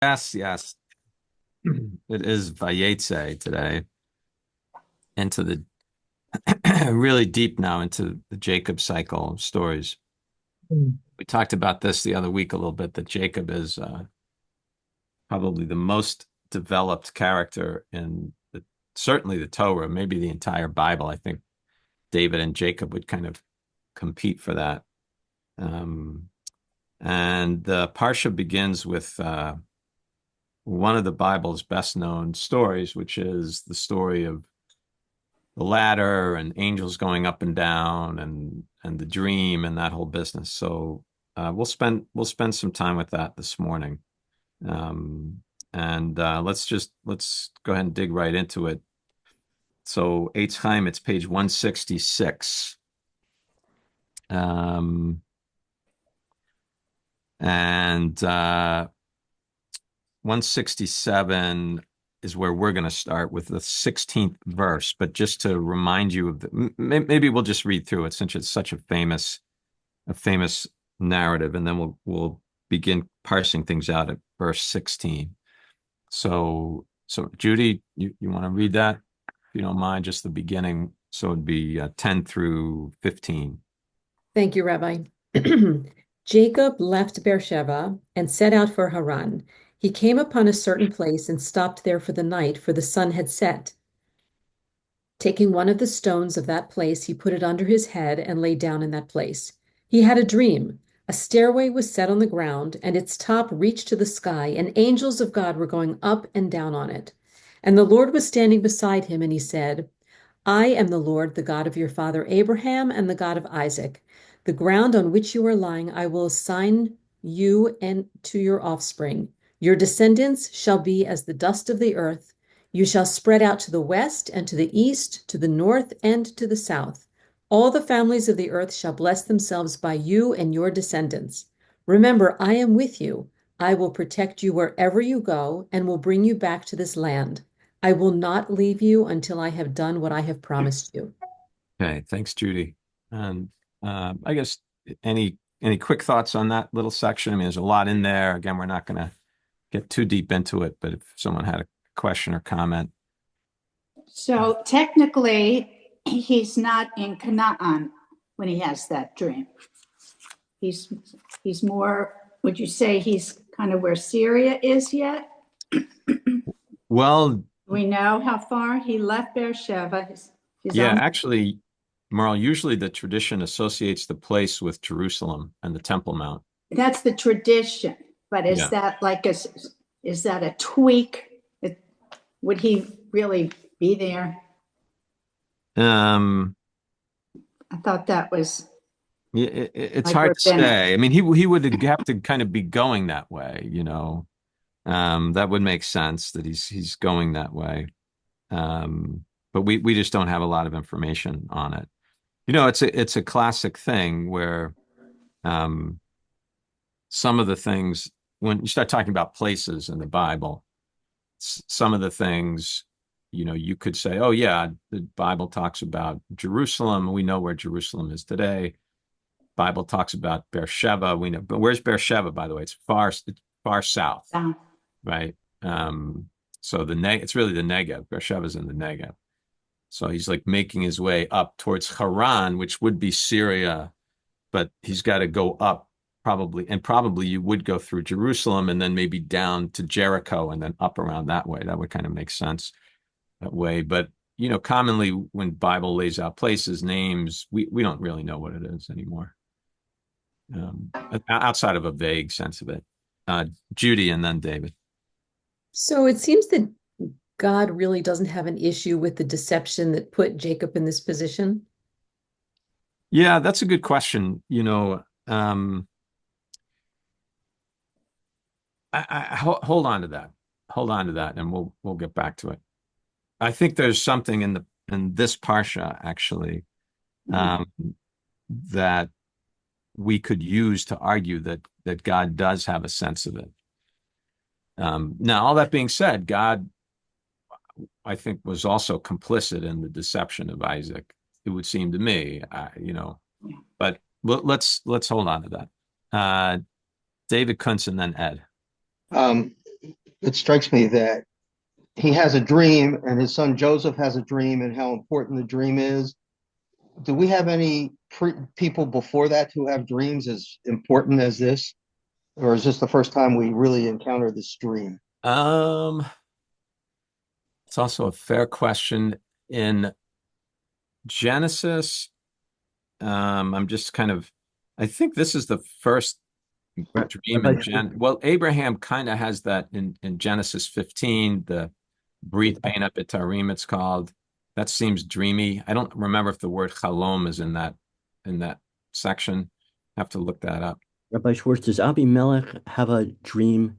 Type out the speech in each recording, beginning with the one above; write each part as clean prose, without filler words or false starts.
Yes, yes. It is Vayetze today into the really deep now into the Jacob cycle of stories. Mm. We talked about this the other week a little bit, that Jacob is probably the most developed character in certainly the Torah, maybe the entire Bible. I think David and Jacob would kind of compete for that. Um, and the Parsha begins with one of the Bible's best known stories, which is the story of the ladder and angels going up and down and the dream and that whole business. So we'll spend some time with that this morning. Um, and let's go ahead and dig right into it. So Eitz Chaim, it's page 166. Um, and 167 is where we're going to start with the 16th verse. But just to remind you of maybe we'll just read through it since it's such a famous narrative, and then we'll begin parsing things out at verse 16. So Judy, you want to read that if you don't mind, just the beginning. So it'd be 10 through 15. Thank you, Rabbi. Jacob left Beersheba and set out for Haran. He came upon a certain place and stopped there for the night, for the sun had set. Taking one of the stones of that place, he put it under his head and lay down in that place. He had a dream. A stairway was set on the ground, and its top reached to the sky, and angels of God were going up and down on it. And the Lord was standing beside him, and he said, I am the Lord, the God of your father Abraham and the God of Isaac. The ground on which you are lying, I will assign you and to your offspring. Your descendants shall be as the dust of the earth. You shall spread out to the west and to the east, to the north and to the south. All the families of the earth shall bless themselves by you and your descendants. Remember, I am with you. I will protect you wherever you go and will bring you back to this land. I will not leave you until I have done what I have promised you. Okay, thanks, Judy. And I guess any quick thoughts on that little section? I mean, there's a lot in there. Again, we're not going to get too deep into it, but if someone had a question or comment. So technically, he's not in Canaan when he has that dream. He's he's more. Would you say he's kind of where Syria is yet? Well, We know how far he left Beersheba. His yeah, own. actually, Merle, usually the tradition associates the place with Jerusalem and the Temple Mount. That's the tradition. But is Yeah. that like a? Is that a tweak? Would he really be there? Um, I thought that was yeah, it's like hard to rabbinic. say. I mean, he would have to kind of be going that way. That would make sense that he's going that way. But we just don't have a lot of information on it. It's a classic thing where um, some of the things when you start talking about places in the Bible, some of the things, you could say, oh yeah, the Bible talks about Jerusalem. We know where Jerusalem is today. Bible talks about Beersheba. We know, but where's Beersheba, by the way? It's far south, Uh, right? So it's really the Negev. Beersheba's in the Negev. So he's like making his way up towards Haran, which would be Syria, but he's got to go up probably you would go through Jerusalem and then maybe down to Jericho and then up around that way. That would kind of make sense that way. But commonly when Bible lays out places, names, we don't really know what it is anymore, outside of a vague sense of it. Judy and then David. So it seems that God really doesn't have an issue with the deception that put Jacob in this position. Yeah, that's a good question. Hold on to that. Hold on to that, and we'll get back to it. I think there's something in this parsha actually um, that we could use to argue that God does have a sense of it. Now, all that being said, God, I think, was also complicit in the deception of Isaac. It would seem to me, but let's hold on to that. David Kuntz and then Ed. Um, it strikes me that he has a dream and his son Joseph has a dream and how important the dream is. Do we have any people before that who have dreams as important as this? Or is this the first time we really encounter this dream? Um, it's also a fair question. In Genesis, I'm just kind of, I think this is the first dream in well, Abraham kind of has that in Genesis 15, the Brit Bein HaBetarim, it's called. That seems dreamy. I don't remember if the word chalom is in that section. Have to look that up. Rabbi Schwartz, does Abimelech have a dream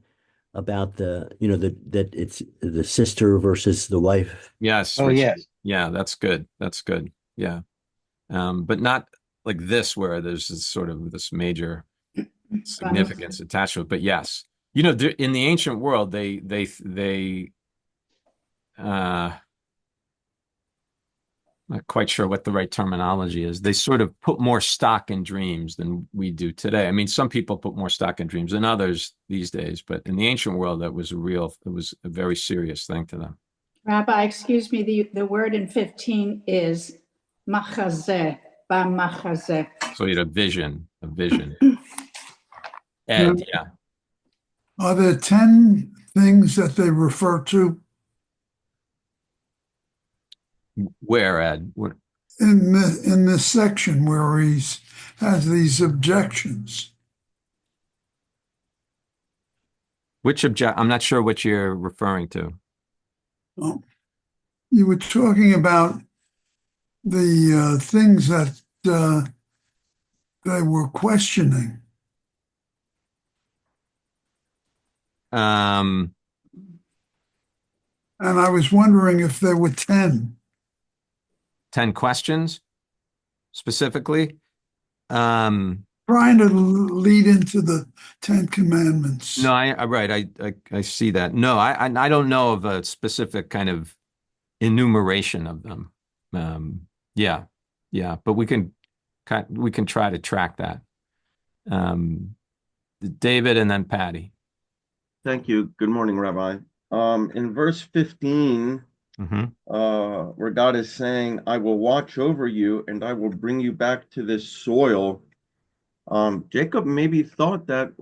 about that it's the sister versus the wife? Yes. Oh, yes. Yeah, that's good. That's good. Yeah. But not like this where there's this sort of this major significance attached to it. But yes, in the ancient world, they not quite sure what the right terminology is. They sort of put more stock in dreams than we do today. I mean, some people put more stock in dreams than others these days, but in the ancient world, it was a very serious thing to them. Rabbi, excuse me, the word in 15 is machazeh, ba-machazeh. So you had a vision. Ed, yeah. Are there 10 things that they refer to Where, Ed? What? in this section where has these objections? Which I'm not sure what you're referring to. Oh, you were talking about the things that they were questioning. Um, And I was wondering if there were 10. 10 questions specifically. Trying to lead into the 10 Commandments. No, right. I see that. No, I don't know of a specific kind of enumeration of them. Yeah, but we can try to track that. David and then Patty. Thank you. Good morning, Rabbi. In verse 15, where God is saying, I will watch over you and I will bring you back to this soil. Jacob maybe thought that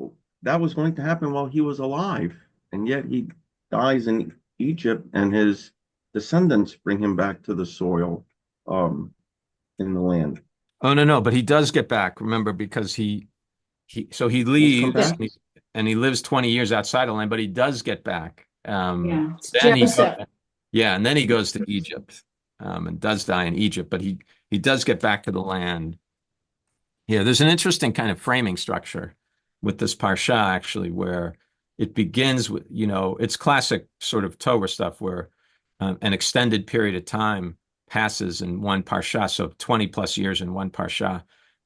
was going to happen while he was alive, and yet he dies in Egypt and his descendants bring him back to the soil in the land. Oh, no, but he does get back, remember, because he leaves and he lives 20 years outside of the land, but he does get back. And then he goes to Egypt and does die in Egypt, but he does get back to the land. Yeah, there's an interesting kind of framing structure with this Parsha, actually, where it begins with, it's classic sort of Torah stuff where an extended period of time passes in one Parsha, so 20 plus years in one Parsha.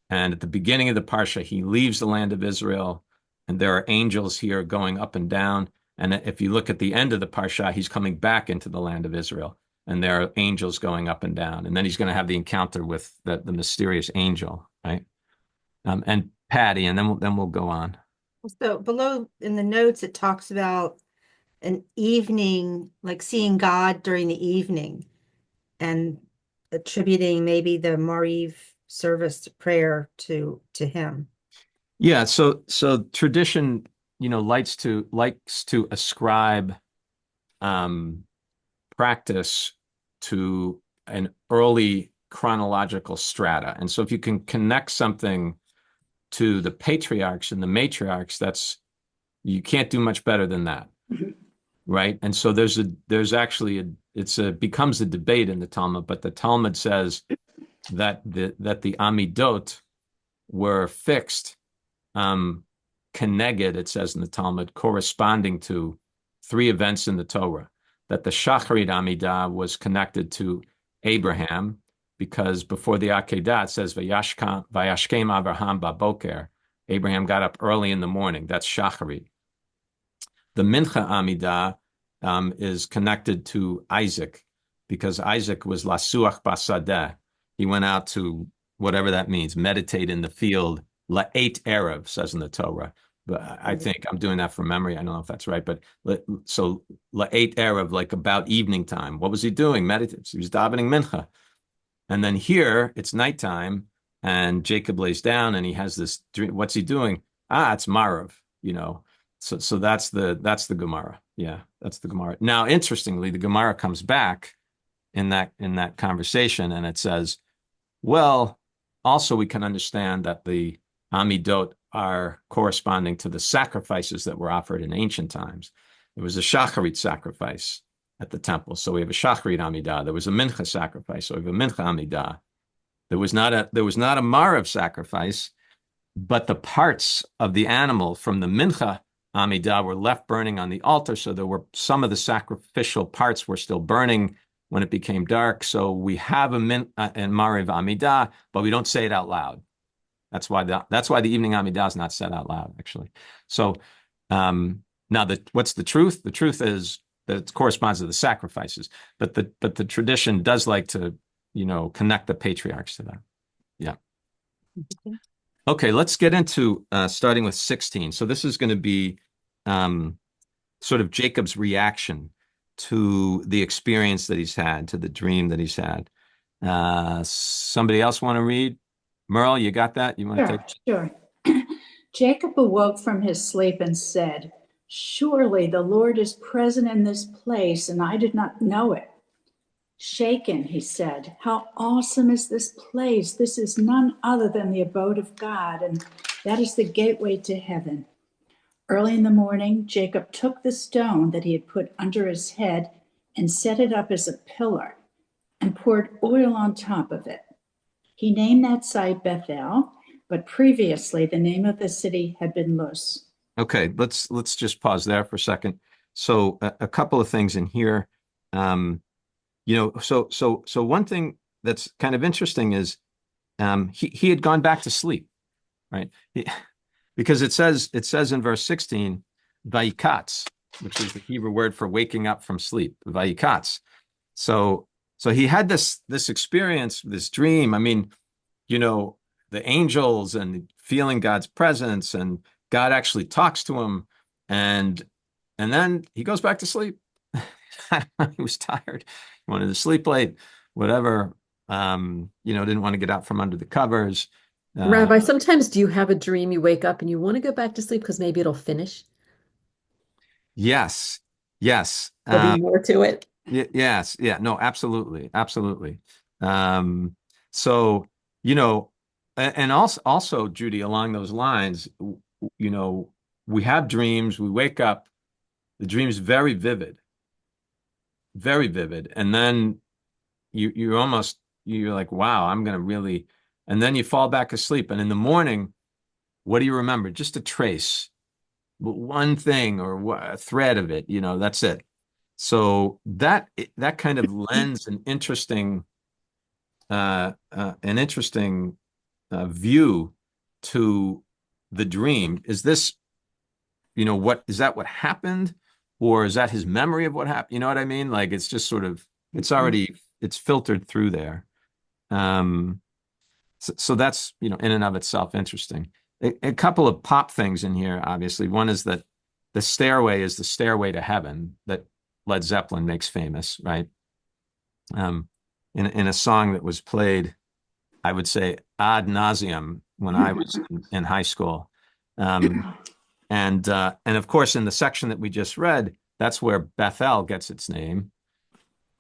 And at the beginning of the Parsha, he leaves the land of Israel, and there are angels here going up and down. And if you look at the end of the Parsha, he's coming back into the land of Israel, and there are angels going up and down. And then he's going to have the encounter with the mysterious angel, right? And Patty, and then we'll go on. So below in the notes, it talks about an evening, like seeing God during the evening and attributing maybe the Mariv service prayer to him. Yeah, so tradition, likes to ascribe practice to an early chronological strata. And so if you can connect something to the patriarchs and the matriarchs, you can't do much better than that. Right? And so it becomes a debate in the Talmud, but the Talmud says that the Amidot were fixed, keneged, it says in the Talmud, corresponding to 3 events in the Torah. That the Shacharit Amidah was connected to Abraham, because before the Akedah, it says, Vayashkem Avraham baboker. Abraham got up early in the morning. That's Shacharit. The Mincha Amidah is connected to Isaac, because Isaac was Lasuach Basadeh. He went out to, whatever that means, meditate in the field. La'et Erev, says in the Torah. but I think I'm doing that from memory. I don't know if that's right, but so la'et erev, like about evening time. What was he doing? Meditating. He was davening mincha. And then here it's nighttime, and Jacob lays down, and he has this dream. What's he doing? It's Marav, So that's the Gemara. Yeah, that's the Gemara. Now, interestingly, the Gemara comes back in that conversation, and it says, well, also we can understand that the Amidot are corresponding to the sacrifices that were offered in ancient times. There was a Shacharit sacrifice at the temple, so we have a Shacharit Amidah. There was a Mincha sacrifice, so we have a Mincha Amidah. There was not a Marav sacrifice, but the parts of the animal from the Mincha Amidah were left burning on the altar, so there were some of the sacrificial parts were still burning when it became dark. So we have a Marav Amidah, but we don't say it out loud. That's why the evening Amidah is not said out loud, actually. So now, what's the truth? The truth is that it corresponds to the sacrifices, but the tradition does like to, connect the patriarchs to that. Yeah. Okay, let's get into starting with 16. So this is going to be sort of Jacob's reaction to the experience that he's had, to the dream that he's had. Somebody else want to read? Merle, you got that? You want to take? Sure. Jacob awoke from his sleep and said, "Surely the Lord is present in this place, and I did not know it." Shaken, he said, "How awesome is this place! This is none other than the abode of God, and that is the gateway to heaven." Early in the morning, Jacob took the stone that he had put under his head and set it up as a pillar and poured oil on top of it. He named that site Bethel, but previously the name of the city had been Luz. Okay, let's just pause there for a second. So a couple of things in here. So one thing that's kind of interesting is he had gone back to sleep, right? Because it says in verse 16, vayikatz, which is the Hebrew word for waking up from sleep, vayikatz. So he had this experience, this dream. I mean, the angels and feeling God's presence, and God actually talks to him, and then he goes back to sleep. He was tired. He wanted to sleep late, whatever. Didn't want to get out from under the covers. Rabbi, sometimes do you have a dream, you wake up and you want to go back to sleep because maybe it'll finish? Yes. There'll be more to it. Yes. Yeah. No, absolutely. And also, Judy, along those lines, we have dreams, we wake up, the dream is very vivid. And then you're like, wow, I'm going to really, and then you fall back asleep. And in the morning, what do you remember? Just a trace, one thing or a thread of it, that's it. So that kind of lends an interesting view to the dream. Is this, is that what happened? Or is that his memory of what happened? You know what I mean? Like, it's just sort of, it's filtered through there. So that's, in and of itself, interesting. A couple of pop things in here, obviously. One is that the stairway is the stairway to heaven that Led Zeppelin makes famous, right? In a song that was played, I would say, ad nauseum when I was in high school. And of course, in the section that we just read, that's where Bethel gets its name,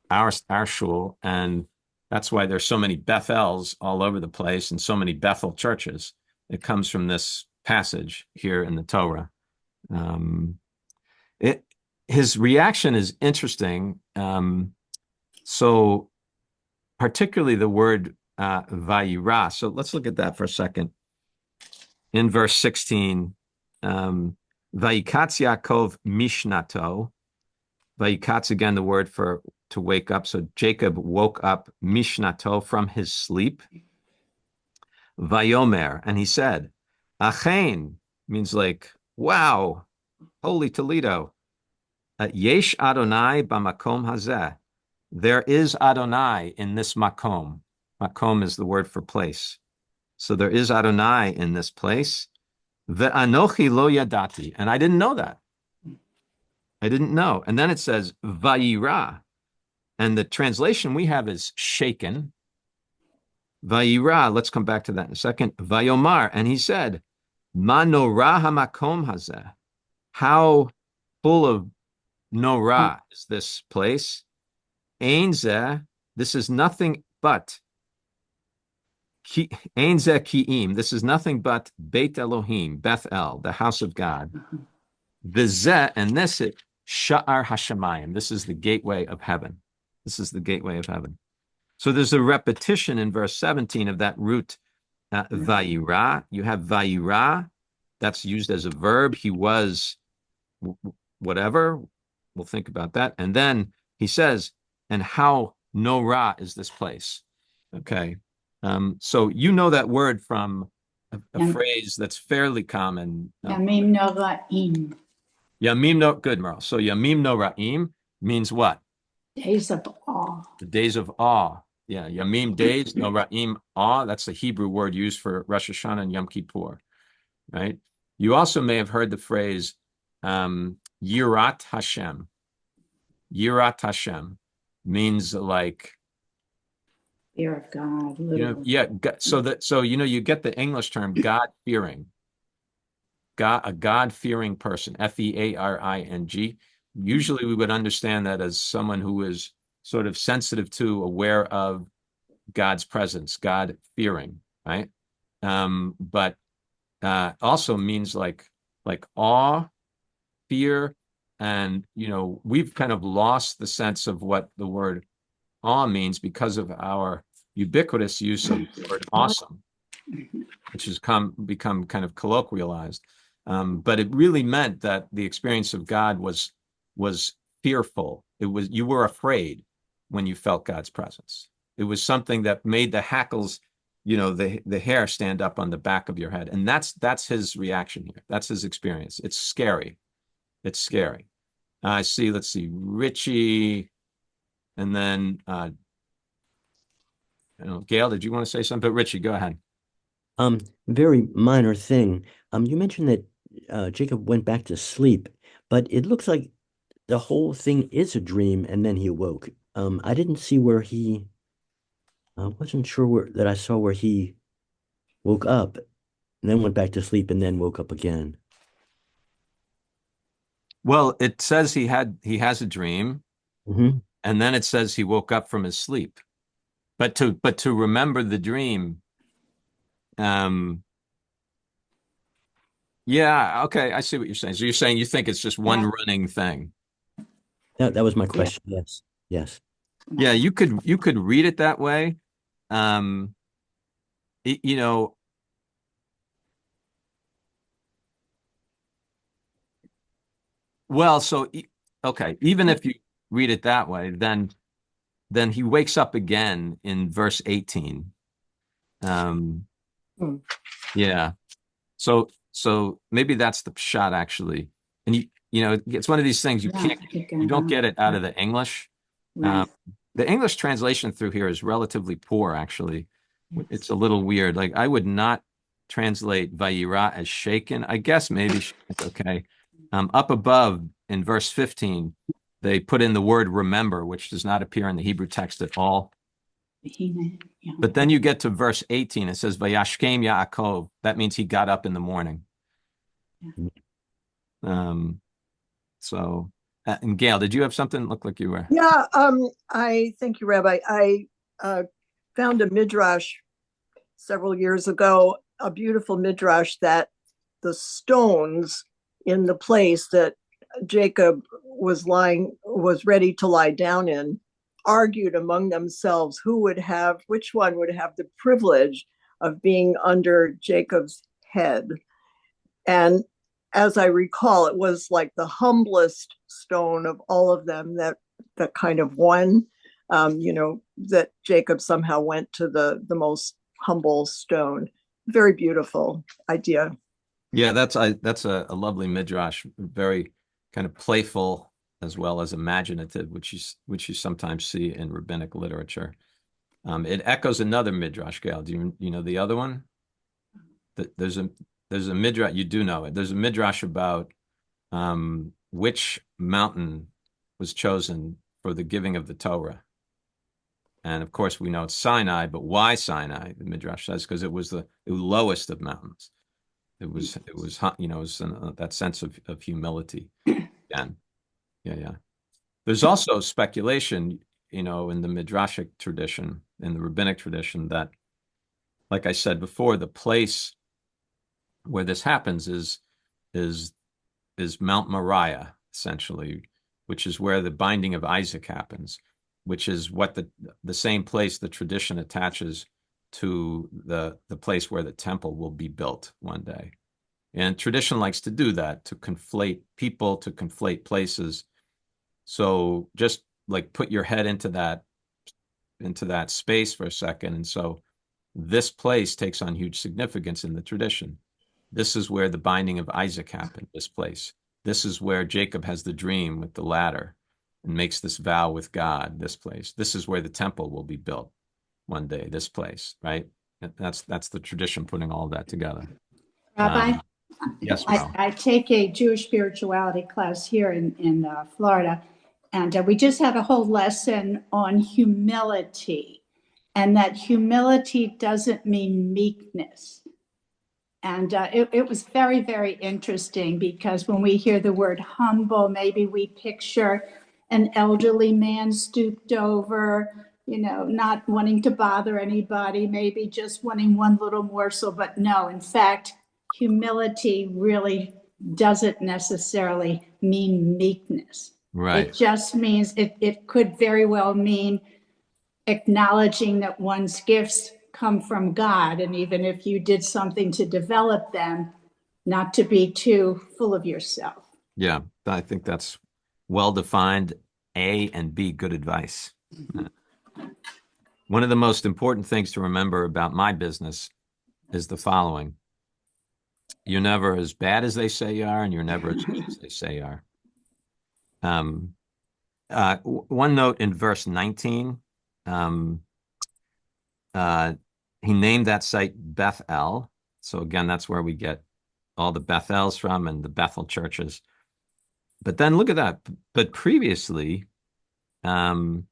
our shul, and that's why there's so many Bethels all over the place and so many Bethel churches. It comes from this passage here in the Torah. His reaction is interesting. So particularly the word vayira. So let's look at that for a second. In verse 16, Vayikatz Yaakov Mishnato. Vayikatz, again, the word for to wake up. So Jacob woke up Mishnato, from his sleep. Vayomer, and he said, Achen, means like, wow, holy Toledo. Yesh Adonai b'makom hazeh. There is Adonai in this makom. Makom is the word for place. So there is Adonai in this place. Ve'anochi lo yadati. And I didn't know that. I didn't know. And then it says vayira. And the translation we have is shaken. Vayira, let's come back to that in a second. Vayomar, and he said, Ma norah hamakom hazeh. How full of norah is this place? Ein zeh, this is nothing but Ein zeh ki'im, this is nothing but Beit Elohim, Beth El, the house of God. V'zeh, and this is Sha'ar Hashemayim. This is the gateway of heaven. This is the gateway of heaven. So there's a repetition in verse 17 of that root vayira. You have vayira, that's used as a verb. He was whatever. We'll think about that. And then he says, and how norah is this place? Okay. So you know that word from a phrase that's fairly common. Yamim Noraim. Yamim no, good, Merle. So Yamim Noraim means what? Days of awe. The days of awe. Yeah, Yamim days, Noraim awe. That's the Hebrew word used for Rosh Hashanah and Yom Kippur, right? You also may have heard the phrase Yirat Hashem. Yirat Hashem means like Fear of God. yeah. So you get the English term God fearing. A God fearing person, Fearing. Usually we would understand that as someone who is sort of sensitive to, aware of God's presence, God fearing, right? But also means like awe, fear, and we've kind of lost the sense of what the word awe means because of our ubiquitous use of the word awesome, which has become kind of colloquialized. But it really meant that the experience of God was fearful. You were afraid when you felt God's presence. It was something that made the hackles, the hair stand up on the back of your head. And that's his reaction here. That's his experience. It's scary. It's scary. Let's see, Richie, and then Gail, did you want to say something? But Richie, go ahead. Very minor thing. You mentioned that Jacob went back to sleep, but it looks like the whole thing is a dream, and then he awoke. I didn't see where I wasn't sure that I saw where he woke up and then went back to sleep and then woke up again. Well, it says he has a dream, Mm-hmm. and then it says he woke up from his sleep. But to remember the dream, yeah, okay, I see what you're saying. So you're saying you think it's just one running thing. That was my question. Yeah. Yes. Yeah, you could read it that way. Well, so okay, even if you read it that way, then he wakes up again in verse 18. Yeah. So maybe that's the shot actually. And it's one of these things you don't get it out of the English. Right. The English translation through here is relatively poor, actually. It's a little weird. Like I would not translate Vayira as shaken. I guess maybe it's okay. Up above in verse 15, they put in the word remember, which does not appear in the Hebrew text at all. But then you get to verse 18, it says Vayashkem Yaakov. That means he got up in the morning. And Gail, did you have something? Looked like you were. Yeah, I thank you, Rabbi. I found a midrash several years ago, a beautiful midrash that the stones in the place that Jacob was ready to lie down in, argued among themselves which one would have the privilege of being under Jacob's head. And as I recall, it was like the humblest stone of all of them that kind of won, that Jacob somehow went to the most humble stone. Very beautiful idea. Yeah, that's a lovely midrash, very kind of playful as well as imaginative, which you sometimes see in rabbinic literature. It echoes another midrash, Gail. Do you know the other one? There's there's a midrash, you do know it. There's a midrash about which mountain was chosen for the giving of the Torah. And of course, we know it's Sinai, but why Sinai? The midrash says because it was the lowest of mountains. It was it was that sense of humility. Again, yeah. There's also speculation, in the midrashic tradition, in the rabbinic tradition, that, like I said before, the place where this happens is Mount Moriah, essentially, which is where the binding of Isaac happens, which is what the same place the tradition attaches to the place where the temple will be built one day. And tradition likes to do that, to conflate people, to conflate places. So just like put your head into that space for a second. And so this place takes on huge significance in the tradition. This is where the binding of Isaac happened, this place. This is where Jacob has the dream with the ladder and makes this vow with God, this place. This is where the temple will be built one day, this place, right? That's the tradition putting all that together. Rabbi, yes, I take a Jewish spirituality class here in Florida, and we just had a whole lesson on humility, and that humility doesn't mean meekness. And it was very, very interesting, because when we hear the word humble, maybe we picture an elderly man stooped over, not wanting to bother anybody, maybe just wanting one little morsel. But no, in fact, humility really doesn't necessarily mean meekness. Right. It just means it could very well mean acknowledging that one's gifts come from God. And even if you did something to develop them, not to be too full of yourself. Yeah, I think that's well-defined, A and B, good advice. One of the most important things to remember about my business is the following. You're never as bad as they say you are, and you're never as good as they say you are. One note in verse 19, he named that site Beth-El. So again, that's where we get all the Beth-Els from and the Bethel churches. But then look at that. But previously, the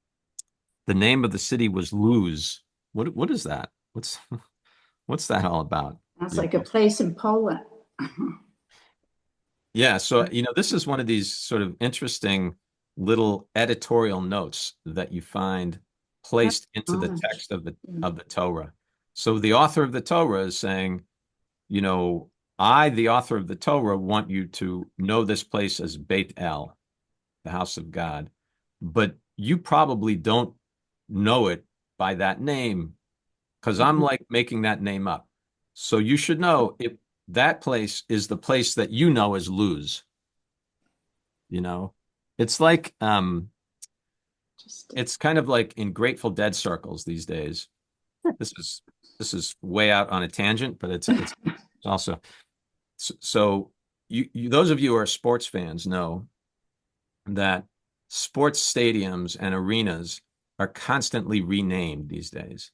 name of the city was Luz. What is that? What's that all about? Sounds like a place in Poland. Yeah, so this is one of these sort of interesting little editorial notes that you find placed into the text of the Torah. So the author of the Torah is saying, I, the author of the Torah, want you to know this place as Beit El, the house of God, but you probably don't know it by that name, because I'm like making that name up. So you should know if that place is the place that you know as Luz. It's like it's kind of like in Grateful Dead circles these days. This is way out on a tangent, but it's also so you those of you who are sports fans know that sports stadiums and arenas are constantly renamed these days.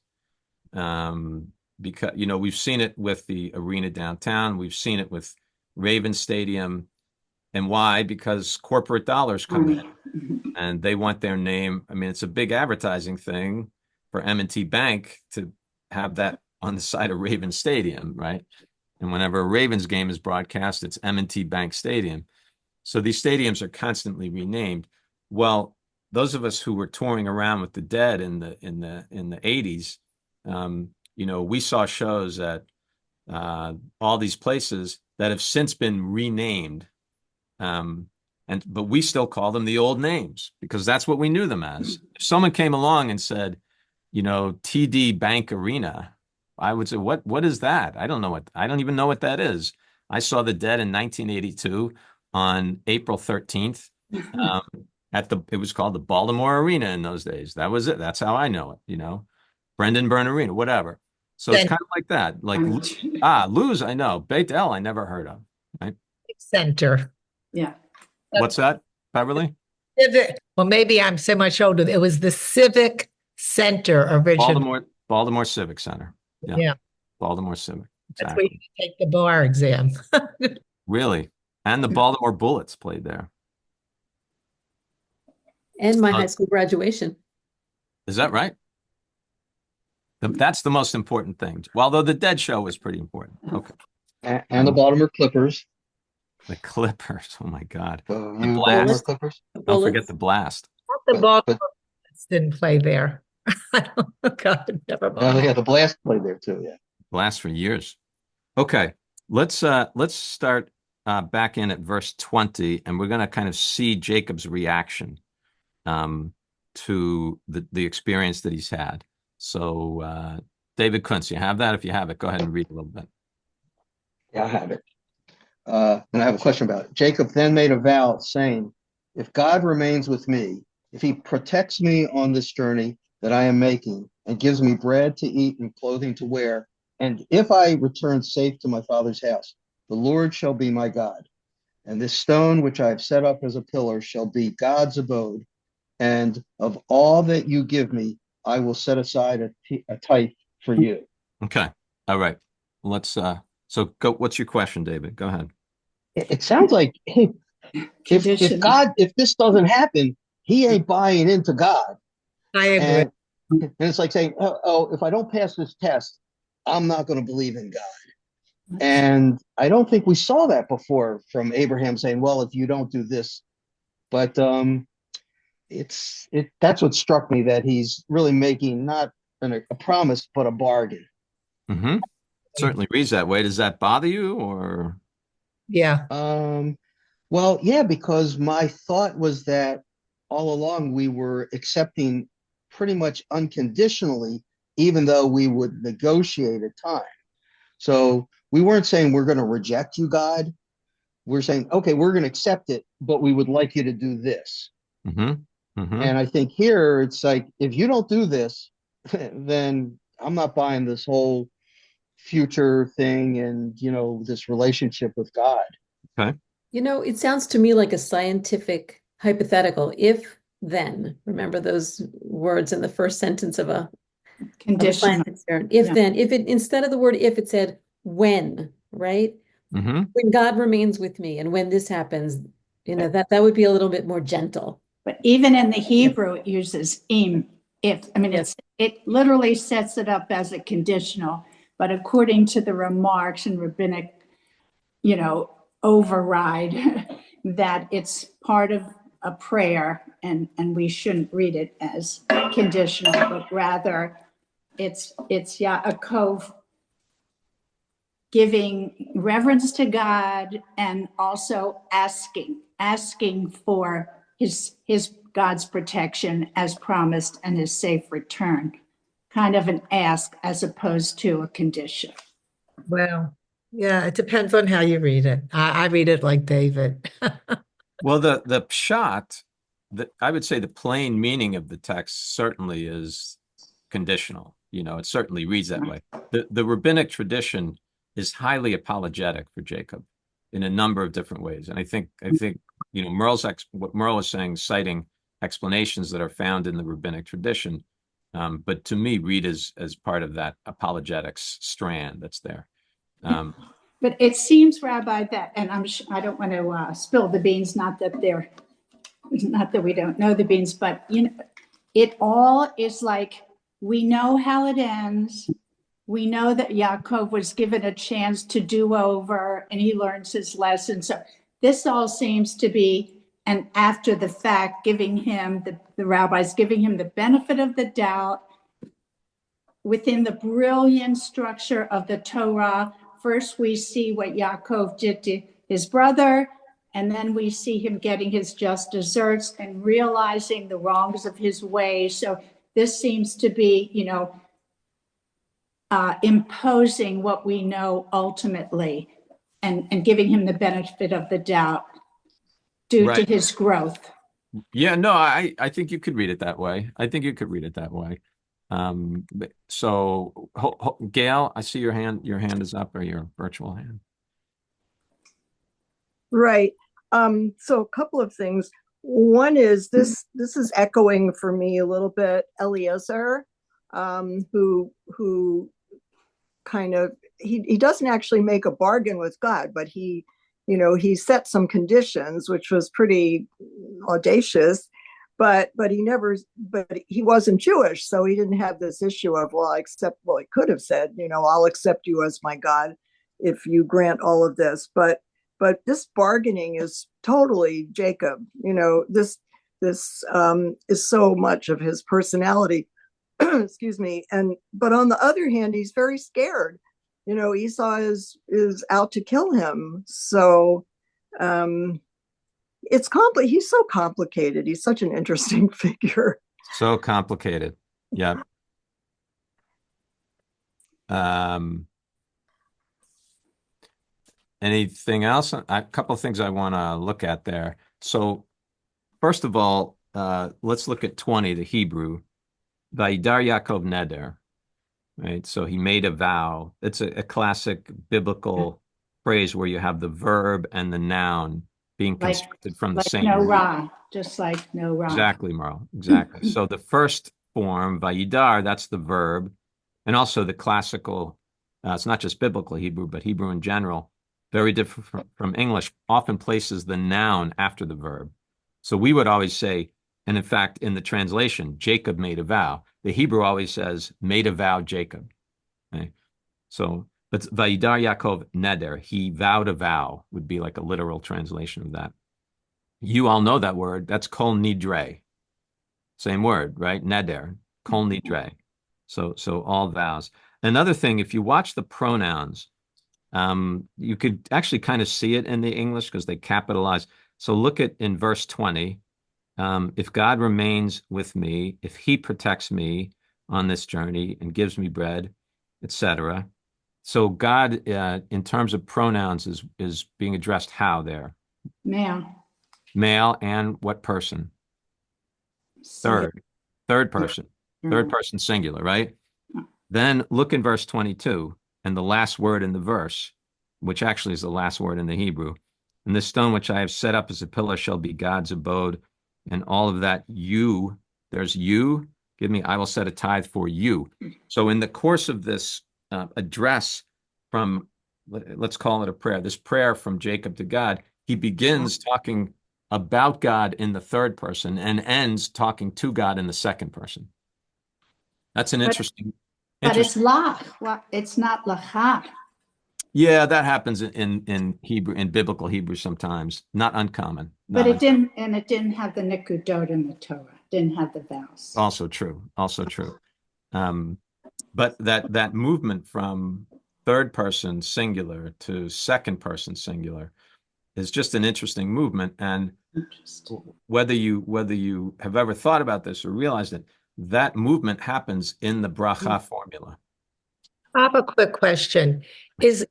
Because we've seen it with the arena downtown, we've seen it with Raven Stadium. And why? Because corporate dollars come in and they want their name. I mean, it's a big advertising thing for M&T Bank to have that on the side of Raven Stadium, right? And whenever a Ravens game is broadcast, it's M&T Bank Stadium. So these stadiums are constantly renamed. Well, those of us who were touring around with the Dead in the 80s, we saw shows at all these places that have since been renamed. But we still call them the old names because that's what we knew them as. If someone came along and said, TD Bank Arena, I would say, what is that? I don't even know what that is. I saw the Dead in 1982 on April 13th. It was called the Baltimore Arena in those days. That was it. That's how I know it, Brendan Byrne Arena, whatever. So it's kind of like that. Like, Luz, I know. Beit El, I never heard of. Right? Center. Yeah. What's that, Beverly? Well, maybe I'm so much older. It was the Civic Center originally. Baltimore Civic Center. Yeah. Baltimore Civic. That's where you exactly. take the bar exam. Really. And the Baltimore Bullets played there. And my Uh, high school graduation. Is that right? That's the most important thing. Although the Dead Show was pretty important. Okay. And the Baltimore Clippers. The Clippers. Oh my God. So The you Baltimore blast. Bullets. Clippers. The Don't forget bullets. the blast. The But Baltimore but Bullets didn't play there. I don't, God, never mind. yeah, the Blast played there too. Yeah. Blast for years. Okay. Let's start back in at verse 20, and we're going to kind of see Jacob's reaction to the experience that he's had. So David Kuntz, you have that? If you have it, go ahead and read a little bit. Yeah, I have it. And I have a question about it. Jacob then made a vow, saying, "If God remains with me, if he protects me on this journey that I am making, and gives me bread to eat and clothing to wear, and if I return safe to my father's house, the Lord shall be my God. And this stone which I have set up as a pillar shall be God's abode. And of all that you give me, I will set aside a tithe for you." Okay. All right. Let's so go, what's your question, David? Go ahead. It sounds like if this doesn't happen, he ain't buying into God. I agree. And it's like saying, if I don't pass this test, I'm not going to believe in God. And I don't think we saw that before from Abraham saying, well, if you don't do this. But that's what struck me, that he's really making not a promise, but a bargain. Mm-hmm. Certainly reads that way. Does that bother you or? Yeah. Well, yeah, because my thought was that all along we were accepting pretty much unconditionally, even though we would negotiate at times. So we weren't saying we're going to reject you, God. We're saying, okay, we're going to accept it, but we would like you to do this. Mm-hmm. Mm-hmm. And I think here it's like, if you don't do this, then I'm not buying this whole future thing and, this relationship with God. Okay. It sounds to me like a scientific hypothetical. If then, remember those words in the first sentence of a Conditional. science experiment. If Yeah. then, if it instead of the word if, it said when, right? Mm-hmm. When God remains with me, and when this happens, that would be a little bit more gentle. But even in the Hebrew, it uses im, if. I mean, Yes. it literally sets it up as a conditional, but according to the remarks and rabbinic, override, that it's part of a prayer, and we shouldn't read it as conditional, but rather it's Yaakov giving reverence to God and also asking for his God's protection as promised and his safe return. Kind of an ask as opposed to a condition. Well, yeah, it depends on how you read it. I read it like David. Well, the pshat, I would say the plain meaning of the text certainly is conditional. It certainly reads that way. The rabbinic tradition is highly apologetic for Jacob in a number of different ways. And I think what Merle is saying, citing explanations that are found in the rabbinic tradition, but to me, read as part of that apologetics strand that's there. But it seems, Rabbi, that, and I don't want to spill the beans, not that we don't know the beans, but it all is like, we know how it ends. We know that Yaakov was given a chance to do over and he learns his lesson. So this all seems to be, and after the fact, giving him, the rabbis giving him the benefit of the doubt within the brilliant structure of the Torah. First, we see what Yaakov did to his brother, and then we see him getting his just deserts and realizing the wrongs of his ways. So this seems to be, imposing what we know ultimately and giving him the benefit of the doubt due to his growth. Yeah, no, I think you could read it that way. So Gail, I see your hand is up, or your virtual hand. Right. So a couple of things. One is this is echoing for me a little bit Eliezer, who kind of he doesn't actually make a bargain with God, but he set some conditions, which was pretty audacious. But he wasn't Jewish, so he didn't have this issue of, he could have said, I'll accept you as my God if you grant all of this. But this bargaining is totally Jacob. This is so much of his personality. Excuse me. But on the other hand, he's very scared. Esau is out to kill him. So it's complicated. He's so complicated. He's such an interesting figure. So complicated. Yeah. Anything else? A couple of things I want to look at there. So first of all, let's look at 20, the Hebrew. Vayidar Yaakov neder. Right. So he made a vow. It's a classic biblical phrase where you have the verb and the noun being constructed from the same no root. ra, just like no ra. Exactly, Merle. Exactly. So the first form, Vayidar, that's the verb, and also the classical. It's not just biblical Hebrew, but Hebrew in general, very different from English. Often places the noun after the verb. So we would always say, and in fact, in the translation, Jacob made a vow. The Hebrew always says, made a vow, Jacob. Okay? So, but Vayidar Yaakov neder, he vowed a vow, would be like a literal translation of that. You all know that word. That's kol nidre. Same word, right? Neder, kol nidre. So all vows. Another thing, if you watch the pronouns, you could actually kind of see it in the English because they capitalize. So look at in verse 20. If God remains with me, if he protects me on this journey and gives me bread, etc. So God, in terms of pronouns, is being addressed how there? Male. Male and what person? Third person. Third person singular, right? Then look in verse 22 and the last word in the verse, which actually is the last word in the Hebrew. And this stone which I have set up as a pillar shall be God's abode. And all of that there's you, I will set a tithe for you. So in the course of this address from, let's call it a prayer, this prayer from Jacob to God, he begins talking about God in the third person and ends talking to God in the second person. That's an interesting. But it's lach. Well, it's not lacha. Yeah, that happens in Hebrew, in biblical Hebrew sometimes. Not uncommon. But it didn't have the nikudot in the Torah. It didn't have the vows. Also true. But that movement from third person singular to second person singular is just an interesting movement. And whether you have ever thought about this or realized it, that movement happens in the bracha formula. I have a quick question. Is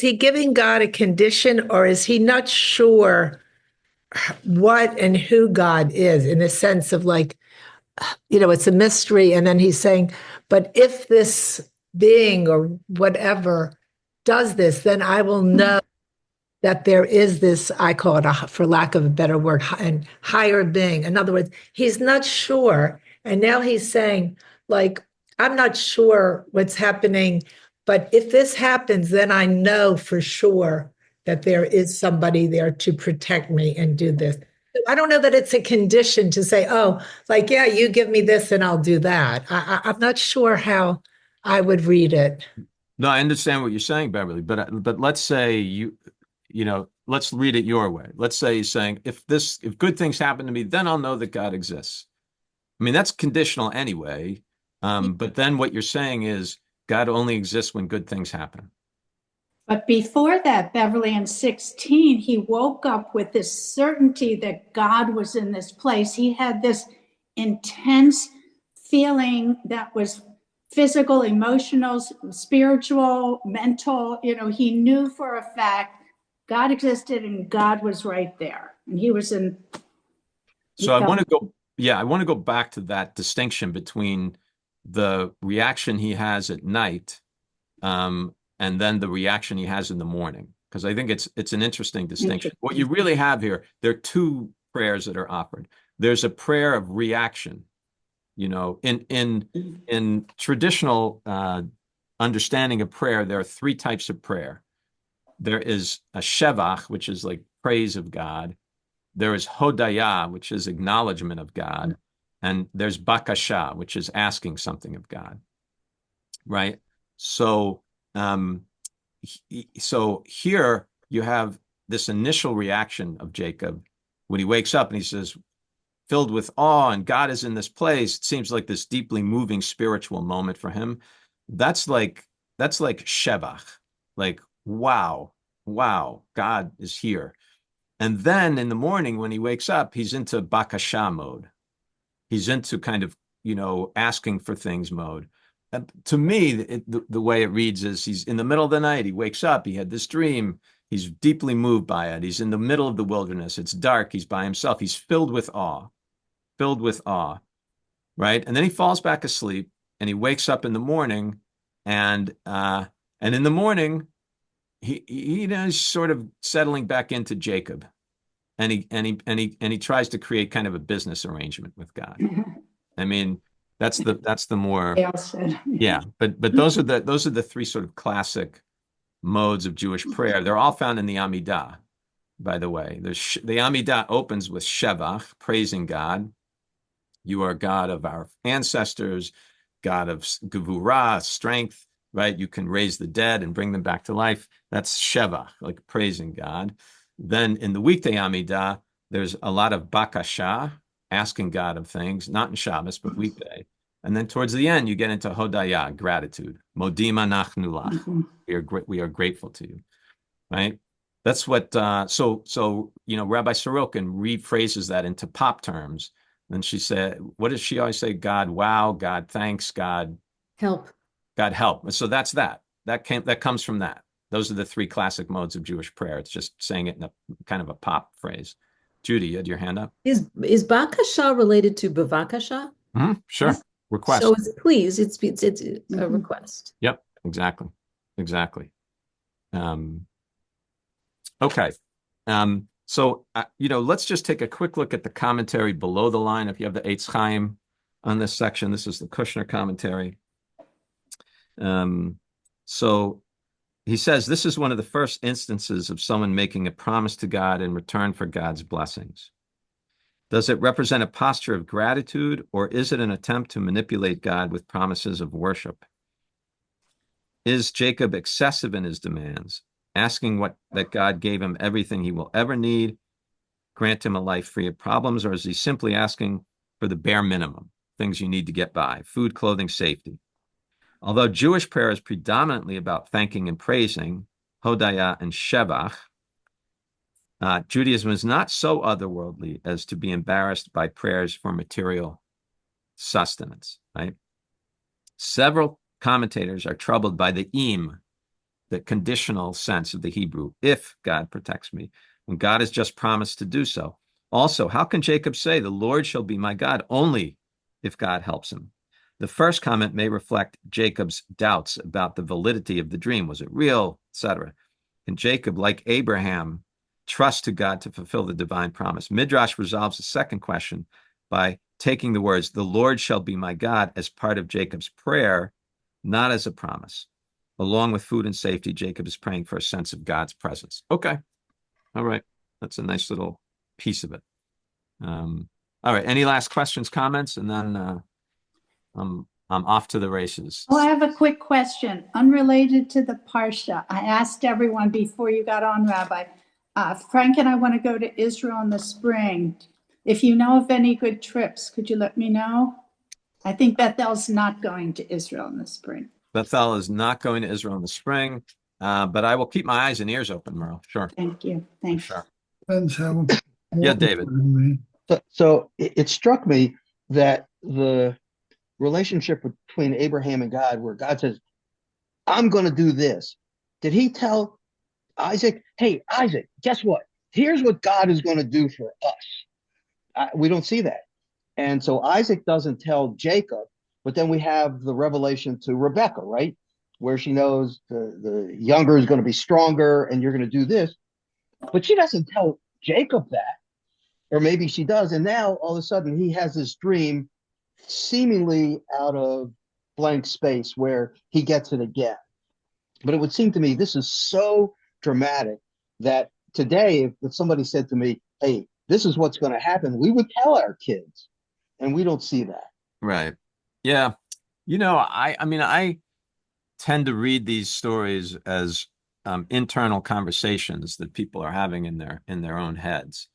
he giving God a condition, or is he not sure what and who God is, in the sense of it's a mystery, and then he's saying, but if this being or whatever does this, then I will know that there is this, I call it, for lack of a better word, and higher being. In other words, he's not sure. And now he's saying, I'm not sure what's happening, but if this happens, then I know for sure that there is somebody there to protect me and do this. I don't know that it's a condition to say, yeah, you give me this and I'll do that. I'm not sure how I would read it. No, I understand what you're saying, Beverly, but let's say let's read it your way. Let's say he's saying, if good things happen to me, then I'll know that God exists. I mean, that's conditional anyway. But then what you're saying is God only exists when good things happen. But before that, Beverly, in 16, he woke up with this certainty that God was in this place. He had this intense feeling that was physical, emotional, spiritual, mental. He knew for a fact God existed and God was right there. And he was in. So I want to go back to that distinction between the reaction he has at night and then the reaction he has in the morning, because I think it's an interesting distinction. What you really have here, there are two prayers that are offered. There's a prayer of reaction. In traditional understanding of prayer, there are three types of prayer. There is a shevach, which is like praise of God. There is hodaya, which is acknowledgement of God. And there's bakasha, which is asking something of God. Right? So, so here you have this initial reaction of Jacob when he wakes up and he says, filled with awe, and God is in this place. It seems like this deeply moving spiritual moment for him. That's like shevach, like, wow, God is here. And then in the morning when he wakes up, he's into bakasha mode. He's into kind of, asking for things mode. To me, the way it reads is he's in the middle of the night. He wakes up. He had this dream. He's deeply moved by it. He's in the middle of the wilderness. It's dark. He's by himself. He's filled with awe, right? And then he falls back asleep and he wakes up in the morning, and in the morning, he's sort of settling back into Jacob, and he tries to create kind of a business arrangement with God. I mean, that's the more, yeah. But those are the three sort of classic modes of Jewish prayer. They're all found in the Amidah, by the way. The Amidah opens with Shevach, praising God. You are God of our ancestors, God of Gevurah, strength, right? You can raise the dead and bring them back to life. That's Shevach, like praising God. Then in the weekday Amidah, there's a lot of bakasha, asking God of things, not in Shabbos, but weekday. And then towards the end, you get into hodaya, gratitude. Modim anachnu lach. We are grateful to you, right? That's what, so Rabbi Sorokin rephrases that into pop terms. And she said, what does she always say? God, wow, God, thanks, God. Help. God, help. So that's that. That comes from that. Those are the three classic modes of Jewish prayer. It's just saying it in a kind of a pop phrase. Judy, you had your hand up. Is bakasha related to bavakasha? Sure. Yes. Request. So it's please, it's a request. Yep, exactly. Okay. So, let's just take a quick look at the commentary below the line. If you have the Eitz Chaim on this section, this is the Kushner commentary. So he says, this is one of the first instances of someone making a promise to God in return for God's blessings. Does it represent a posture of gratitude, or is it an attempt to manipulate God with promises of worship? Is Jacob excessive in his demands, asking that God gave him everything he will ever need, grant him a life free of problems, or is he simply asking for the bare minimum, things you need to get by, food, clothing, safety? Although Jewish prayer is predominantly about thanking and praising, hodaya and shevach, Judaism is not so otherworldly as to be embarrassed by prayers for material sustenance, right? Several commentators are troubled by the conditional sense of the Hebrew, if God protects me, when God has just promised to do so. Also, how can Jacob say, the Lord shall be my God, only if God helps him? The first comment may reflect Jacob's doubts about the validity of the dream. Was it real, etc.? And Jacob, like Abraham, trust to God to fulfill the divine promise. Midrash resolves the second question by taking the words, the Lord shall be my God, as part of Jacob's prayer, not as a promise. Along with food and safety, Jacob is praying for a sense of God's presence. Okay. All right. That's a nice little piece of it. All right. Any last questions, comments? And then I'm off to the races. Well, I have a quick question unrelated to the Parsha. I asked everyone before you got on, Rabbi. Frank and I want to go to Israel in the spring. If you know of any good trips, could you let me know? I think Bethel's not going to Israel in the spring. Bethel is not going to Israel in the spring, but I will keep my eyes and ears open, Merle. Sure. Thank you. Thanks. Sure. Depends how. Yeah, David. So it struck me that the relationship between Abraham and God, where God says, I'm going to do this. Did he tell Isaac, hey, Isaac, guess what? Here's what God is going to do for us. We don't see that. And so Isaac doesn't tell Jacob, but then we have the revelation to Rebekah, right? Where she knows the younger is going to be stronger and you're going to do this. But she doesn't tell Jacob that. Or maybe she does. And now all of a sudden he has this dream seemingly out of blank space where he gets it again. But it would seem to me this is so dramatic that today, if somebody said to me, hey, this is what's going to happen, we would tell our kids, and we don't see that. Right. Yeah. I tend to read these stories as internal conversations that people are having in their own heads.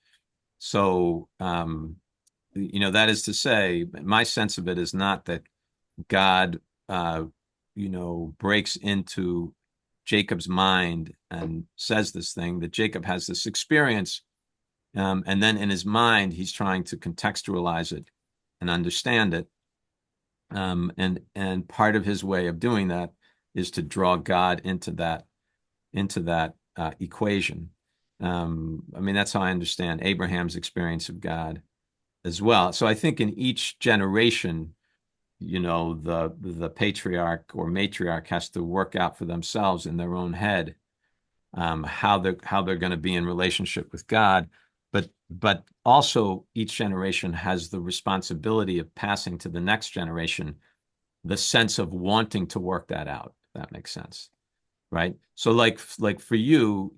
So, that is to say, my sense of it is not that God, breaks into Jacob's mind and says this thing, that Jacob has this experience. And then in his mind, he's trying to contextualize it and understand it. And part of his way of doing that is to draw God into that equation. That's how I understand Abraham's experience of God as well. So I think in each generation, the patriarch or matriarch has to work out for themselves in their own head how they're going to be in relationship with God. But also each generation has the responsibility of passing to the next generation the sense of wanting to work that out, if that makes sense. Right? So like for you,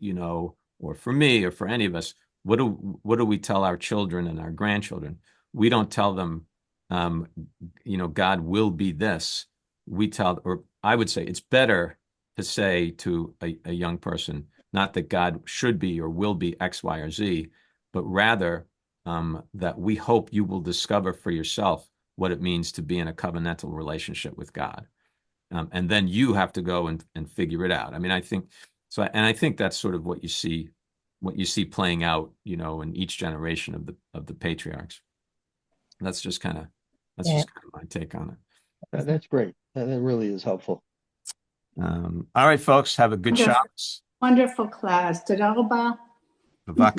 or for me, or for any of us, what do we tell our children and our grandchildren? We don't tell them, God will be this. Or I would say it's better to say to a young person, not that God should be or will be X, Y, or Z, but rather that we hope you will discover for yourself what it means to be in a covenantal relationship with God. And then you have to go and figure it out. I think so. And I think that's sort of what you see playing out, in each generation of the patriarchs. That's just kind of my take on it. That's great. That really is helpful. All right, folks, have a good Shabbos. Wonderful class. Toda rabah.